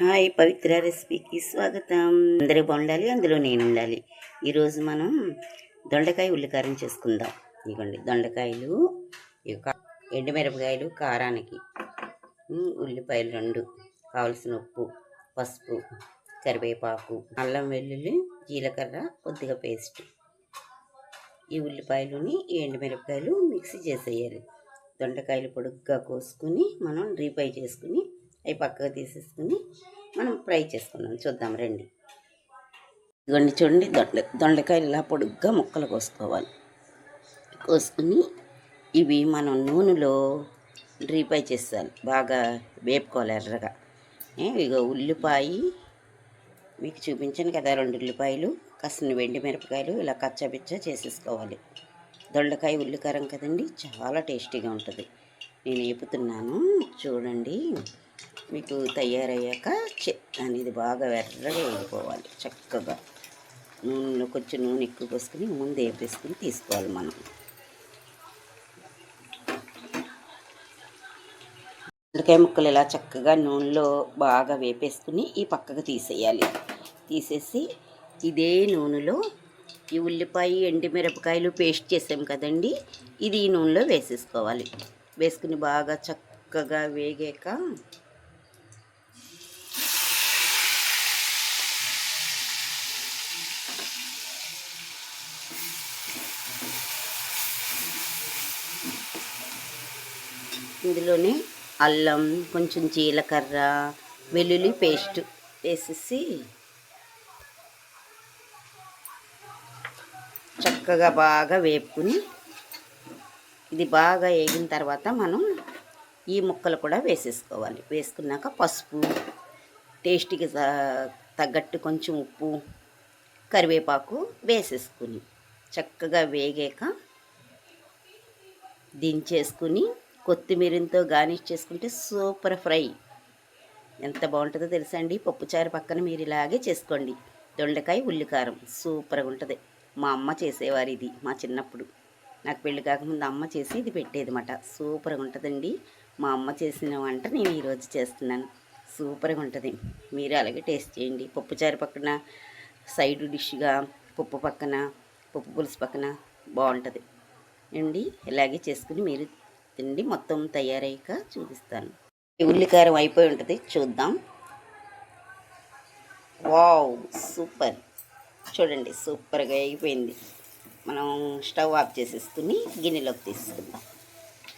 Hi, పవిత్ర రెసిపీకి స్వాగతం. అందరూ బాగుండాలి, అందులో నేను ఉండాలి. ఈరోజు మనం దొండకాయ ఉల్లికారం చేసుకుందాం. ఇదిగోండి దొండకాయలు, ఎండుమిరపకాయలు కారానికి, ఉల్లిపాయలు 2, కావలసిన ఉప్పు, పసుపు, కరివేపాకు, అల్లం వెల్లుల్లి, జీలకర్ర, కొద్దిగా పేస్ట్. ఈ ఉల్లిపాయలుని ఈ ఎండుమిరపకాయలు మిక్సీ చేసేయాలి. దొండకాయలు పొడుగ్గా కోసుకుని మనం రీఫ్రై చేసుకుని అవి పక్కగా తీసేసుకుని మనం ఫ్రై చేసుకున్నాం. చూద్దాం రండి. ఇవన్నీ చూడండి, దొండకాయలు ఇలా పొడుగ్గా ముక్కలు కోసుకుని ఇవి మనం నూనెలో రీఫ్రై చేసాలి, బాగా వేపుకోవాలి ఎర్రగా. ఇక ఉల్లిపాయ మీకు చూపించాను కదా, 2 ఉల్లిపాయలు, కాసిన ఎండుమిరపకాయలు ఇలా కచ్చాపిచ్చా చేసేసుకోవాలి. దొండకాయ ఉల్లికారం కదండి, చాలా టేస్టీగా ఉంటుంది. నేను వేపుతున్నాను చూడండి. మీకు తయారయ్యాక అనేది బాగా ఎర్రగా వేగిపోవాలి. చక్కగా నూనెలో కొంచెం నూనె ఎక్కువ పోసుకుని ముందు వేపేసుకుని తీసుకోవాలి. మనం దొండకాయ ముక్కలు ఇలా చక్కగా నూనెలో బాగా వేపేసుకుని ఈ పక్కకు తీసేయాలి. తీసేసి ఇదే నూనెలో ఈ ఉల్లిపాయ ఎండుమిరపకాయలు పేస్ట్ చేసాం కదండి, ఇది ఈ నూనెలో వేసేసుకోవాలి. వేసుకుని బాగా చక్కగా వేగాక ఇందులోనే అల్లం, కొంచెం జీలకర్ర, వెల్లుల్లి పేస్ట్ వేసేసి చక్కగా బాగా వేపుకుని, ఇది బాగా వేగిన తర్వాత మనం ఈ ముక్కలు కూడా వేసేసుకోవాలి. వేసుకున్నాక పసుపు, టేస్ట్కి తగ్గట్టు కొంచెం ఉప్పు, కరివేపాకు వేసేసుకుని చక్కగా వేగాక దించేసుకుని కొత్తిమీరతో గార్నిష్ చేసుకుంటే సూపర్ ఫ్రై ఎంత బాగుంటుందో తెలుసా అండి. పప్పుచారు పక్కన మీరు ఇలాగే చేసుకోండి. దొండకాయ ఉల్లికారం సూపర్గా ఉంటుంది. మా అమ్మ చేసేవారు ఇది మా చిన్నప్పుడు. నాకు పెళ్ళి కాకముందు అమ్మ చేసి ఇది పెట్టేదన్నమాట. సూపర్గా ఉంటుందండి. మా అమ్మ చేసిన వంట నేను ఈరోజు చేస్తున్నాను. సూపర్గా ఉంటుంది. మీరు అలాగే టేస్ట్ చేయండి. పప్పుచారు పక్కన సైడ్ డిష్గా, పప్పు పులుసు పక్కన బాగుంటుంది అండి. ఇలాగే చేసుకుని మీరు తిండి. మొత్తం తయారయ్యాక చూపిస్తాను. ఉల్లికారం అయిపోయి ఉంటుంది, చూద్దాం. Wow, super. చూడండి, సూపర్గా అయిపోయింది. మనం స్టవ్ ఆఫ్ చేసేసుకుని గిన్నెలోకి తీసుకుందాం.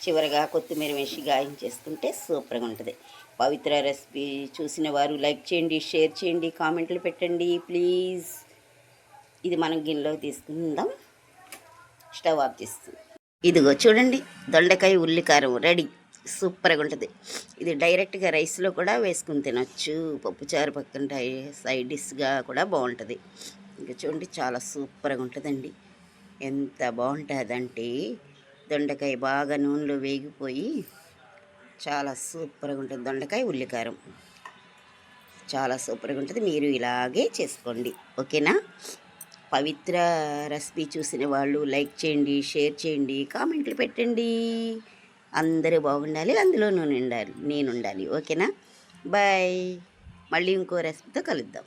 చివరిగా కొత్తిమీర వేసి గాయించేసుకుంటే సూపర్గా ఉంటుంది. పవిత్ర రెసిపీ చూసిన వారు లైక్ చేయండి, షేర్ చేయండి, కామెంట్లు పెట్టండి ప్లీజ్. ఇది మనం గిన్నెలోకి తీసుకుందాం. స్టవ్ ఆఫ్ చేస్తుంది. ఇదిగో చూడండి, దొండకాయ ఉల్లికారం రెడీ. సూపర్గా ఉంటుంది. ఇది డైరెక్ట్గా రైస్లో కూడా వేసుకుని తినొచ్చు. పప్పుచారు పక్కన సైడ్ డిష్గా కూడా బాగుంటుంది. ఇంకా చూడండి, చాలా సూపర్గా ఉంటుందండి. ఎంత బాగుంటుందంటే దొండకాయ బాగా నూనెలో వేగిపోయి చాలా సూపర్గా ఉంటుంది. దొండకాయ ఉల్లికారం చాలా సూపర్గా ఉంటుంది. మీరు ఇలాగే చేసుకోండి, ఓకేనా. పవిత్ర రెసిపీ చూసిన వాళ్ళు లైక్ చేయండి, షేర్ చేయండి, కామెంట్లు పెట్టండి. అందరూ బాగుండాలి, అందులో నేను ఉండాలి, ఓకేనా. బాయ్. మళ్ళీ ఇంకో రెసిపీతో కలుద్దాం.